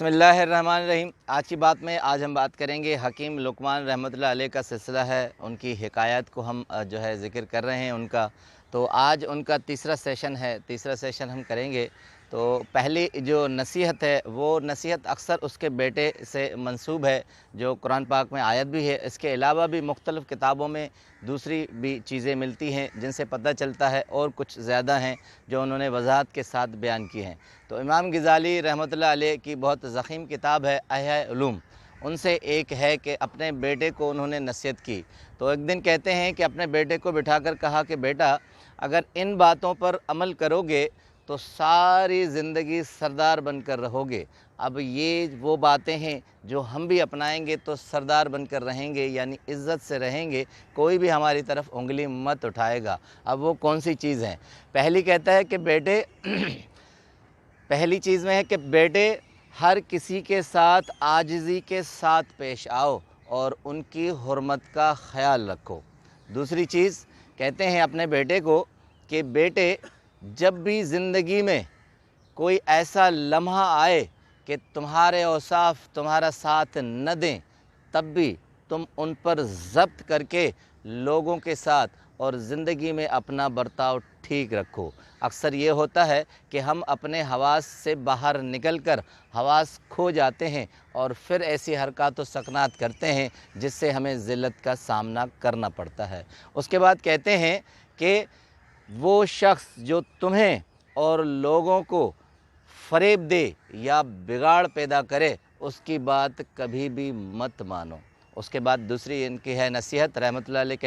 बिस्मिल्लाहिर्रहमानिर्रहीम। आज की बात में हम बात करेंगे हकीम लुकमान रहमतुल्लाह अलैह का सिलसिला है। उनकी हिकायत को हम जो है ज़िक्र कर रहे हैं उनका। तो आज उनका तीसरा सेशन हम करेंगे। तो पहली जो नसीहत है वो नसीहत अक्सर उसके बेटे से मंसूब है, जो कुरान पाक में आयत भी है। इसके अलावा भी मुख्तलिफ़ किताबों में दूसरी भी चीज़ें मिलती हैं जिनसे पता चलता है, और कुछ ज़्यादा हैं जो उन्होंने वज़ाहत के साथ बयान की हैं। तो इमाम ग़ज़ाली रहमतुल्लाह अलैह की बहुत ज़ख़ीम किताब है अहया उलूम, उनसे एक है कि अपने बेटे को उन्होंने नसीहत की। तो एक दिन कहते हैं कि अपने बेटे को बिठाकर कहा कि बेटा, अगर इन बातों पर अमल करोगे तो सारी ज़िंदगी सरदार बनकर रहोगे। अब ये वो बातें हैं जो हम भी अपनाएंगे तो सरदार बनकर रहेंगे, यानी इज़्ज़त से रहेंगे, कोई भी हमारी तरफ उंगली मत उठाएगा। अब वो कौन सी चीज़ हैं? पहली कहता है कि बेटे पहली चीज़ में है कि बेटे, हर किसी के साथ आजिज़ी के साथ पेश आओ और उनकी हुर्मत का ख़याल रखो। दूसरी चीज़ कहते हैं अपने बेटे को कि बेटे, जब भी ज़िंदगी में कोई ऐसा लम्हा आए कि तुम्हारे औसाफ तुम्हारा साथ न दें, तब भी तुम उन पर ज़ब्त करके लोगों के साथ और ज़िंदगी में अपना बर्ताव ठीक रखो। अक्सर ये होता है कि हम अपने हवास से बाहर निकलकर हवास खो जाते हैं और फिर ऐसी हरकत व सकनात करते हैं जिससे हमें ज़िल्लत का सामना करना पड़ता है। उसके बाद कहते हैं कि वो शख्स जो तुम्हें और लोगों को फ़रेब दे या बिगाड़ पैदा करे, उसकी बात कभी भी मत मानो। उसके बाद दूसरी इनकी है नसीहत रहमतुल्लाह अलैह।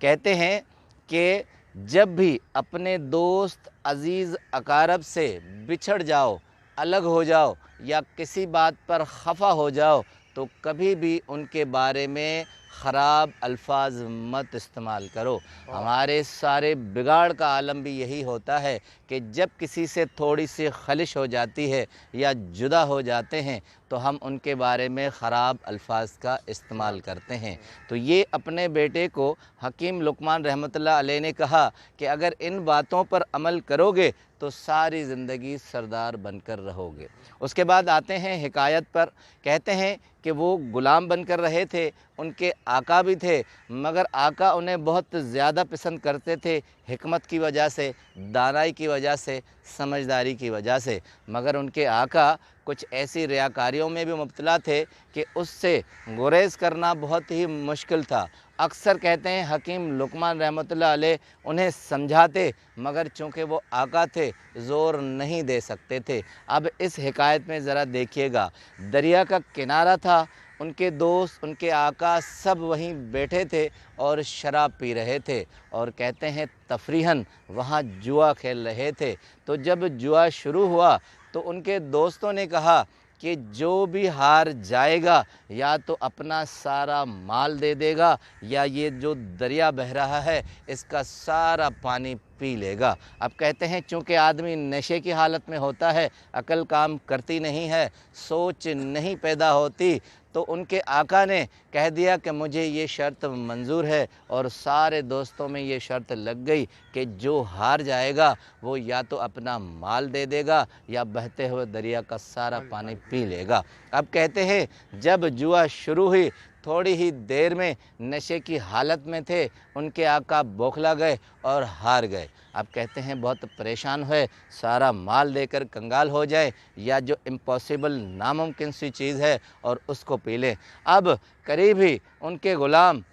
कहते हैं कि जब भी अपने दोस्त अज़ीज़ अकारब से बिछड़ जाओ, अलग हो जाओ या किसी बात पर खफा हो जाओ, तो कभी भी उनके बारे में ख़राब अल्फाज मत इस्तेमाल करो। हमारे सारे बिगाड़ का आलम भी यही होता है कि जब किसी से थोड़ी सी खलिश हो जाती है या जुदा हो जाते हैं तो हम उनके बारे में ख़राब अल्फाज का इस्तेमाल करते हैं। तो ये अपने बेटे को हकीम लुकमान रहमतुल्लाह अलैह ने कहा कि अगर इन बातों पर अमल करोगे तो सारी ज़िंदगी सरदार बनकर रहोगे। उसके बाद आते हैं हिकायत पर। कहते हैं कि वो ग़ुलाम बनकर रहे थे, उनके आका भी थे, मगर आका उन्हें बहुत ज़्यादा पसंद करते थे, हिकमत की वजह से, दानाई की वजह से, समझदारी की वजह से। मगर उनके आका कुछ ऐसी रियाकारियों में भी मुब्तला थे कि उससे गुरेज़ करना बहुत ही मुश्किल था। अक्सर कहते हैं हकीम लुकमान रहमतुल्लाह अलैह उन्हें समझाते, मगर चूँकि वो आका थे ज़ोर नहीं दे सकते थे। अब इस हिकायत में ज़रा देखिएगा, दरिया का किनारा था, उनके दोस्त, उनके आका सब वहीं बैठे थे और शराब पी रहे थे, और कहते हैं तफरीहन वहाँ जुआ खेल रहे थे। तो जब जुआ शुरू हुआ तो उनके दोस्तों ने कहा कि जो भी हार जाएगा या तो अपना सारा माल दे देगा या ये जो दरिया बह रहा है इसका सारा पानी पी लेगा। अब कहते हैं चूँकि आदमी नशे की हालत में होता है, अकल काम करती नहीं है, सोच नहीं पैदा होती, तो उनके आका ने कह दिया कि मुझे ये शर्त मंजूर है, और सारे दोस्तों में ये शर्त लग गई कि जो हार जाएगा वो या तो अपना माल दे देगा या बहते हुए दरिया का सारा पानी पी लेगा। अब कहते हैं जब जुआ शुरू हुई, थोड़ी ही देर में नशे की हालत में थे, उनके आका बौखला गए और हार गए। अब कहते हैं बहुत परेशान हुए, सारा माल देकर कंगाल हो जाए या जो इम्पॉसिबल नामुमकिन सी चीज़ है और उसको पी लें। अब करीब ही उनके ग़ुलाम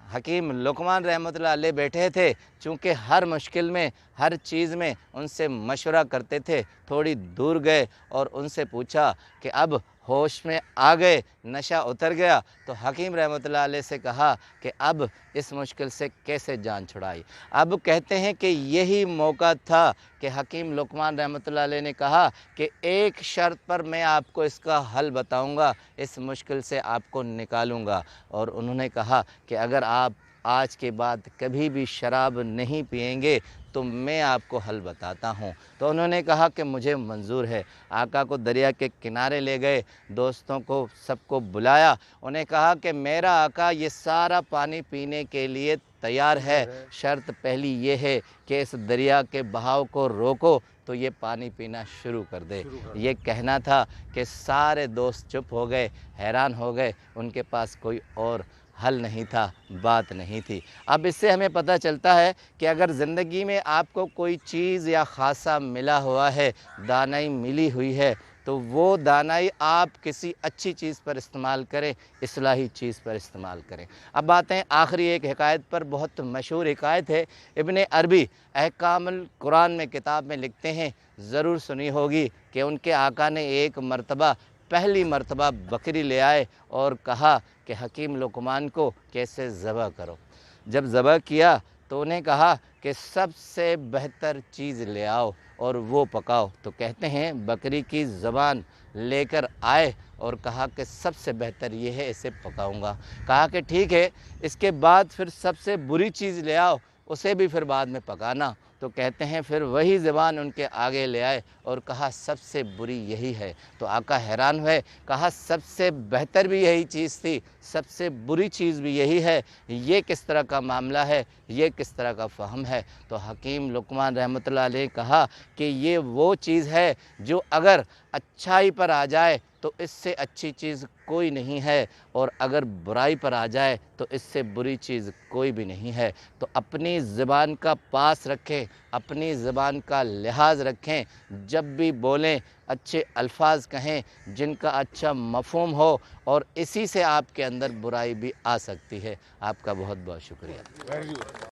हकीम लुकमान रहमतुल्लाह अलैह बैठे थे, चूँकि हर मुश्किल में, हर चीज़ में उनसे मशवरा करते थे। थोड़ी दूर गए और उनसे पूछा कि अब होश में आ गए, नशा उतर गया, तो हकीम रहमतुल्लाह अलैह से कहा कि अब इस मुश्किल से कैसे जान छुड़ाई। अब कहते हैं कि यही मौका था कि हकीम लुकमान रहमतुल्लाह अलैह ने कहा कि एक शर्त पर मैं आपको इसका हल बताऊंगा, इस मुश्किल से आपको निकालूंगा। और उन्होंने कहा कि अगर आप आज के बाद कभी भी शराब नहीं पिएंगे तो मैं आपको हल बताता हूँ। तो उन्होंने कहा कि मुझे मंजूर है। आका को दरिया के किनारे ले गए, दोस्तों को सबको बुलाया, उन्हें कहा कि मेरा आका ये सारा पानी पीने के लिए تیار ہے، شرط پہلی یہ ہے کہ اس دریا کے بہاؤ کو روکو تو یہ پانی پینا شروع کر دے۔ یہ کہنا تھا کہ سارے دوست چپ ہو گئے، حیران ہو گئے، ان کے پاس کوئی اور حل نہیں تھا، بات نہیں تھی۔ اب اس سے ہمیں پتہ چلتا ہے کہ اگر زندگی میں آپ کو کوئی چیز یا خاصہ ملا ہوا ہے، دانائی ملی ہوئی ہے، تو وہ دانائی آپ کسی اچھی چیز پر استعمال کریں، اصلاحی چیز پر استعمال کریں۔ اب آتے ہیں آخری ایک حکایت پر، بہت مشہور حکایت ہے۔ ابن عربی احکام القرآن میں کتاب میں لکھتے ہیں، ضرور سنی ہوگی کہ ان کے آقا نے ایک مرتبہ پہلی مرتبہ بکری لے آئے اور کہا کہ حکیم لقمان کو کیسے ذبح کرو۔ جب ذبح کیا تو انہیں کہا کہ سب سے بہتر چیز لے آؤ اور وہ پکاؤ، تو کہتے ہیں بکری کی زبان لے کر آئے اور کہا کہ سب سے بہتر یہ ہے، اسے پکاؤں گا۔ کہا کہ ٹھیک ہے، اس کے بعد پھر سب سے بری چیز لے آؤ، اسے بھی پھر بعد میں پکانا۔ تو کہتے ہیں پھر وہی زبان ان کے آگے لے آئے اور کہا سب سے بری یہی ہے۔ تو آقا حیران ہوئے، کہا سب سے بہتر بھی یہی چیز تھی، سب سے بری چیز بھی یہی ہے، یہ کس طرح کا معاملہ ہے، یہ کس طرح کا فہم ہے؟ تو حکیم لقمان رحمۃ اللہ علیہ کہا کہ یہ وہ چیز ہے جو اگر اچھائی پر آ جائے تو اس سے اچھی چیز کوئی نہیں ہے، اور اگر برائی پر آ جائے تو اس سے بری چیز کوئی بھی نہیں ہے۔ تو اپنی زبان کا پاس رکھیں، اپنی زبان کا لحاظ رکھیں، جب بھی بولیں اچھے الفاظ کہیں جن کا اچھا مفہوم ہو، اور اسی سے آپ کے اندر برائی بھی آ سکتی ہے۔ آپ کا بہت بہت شکریہ۔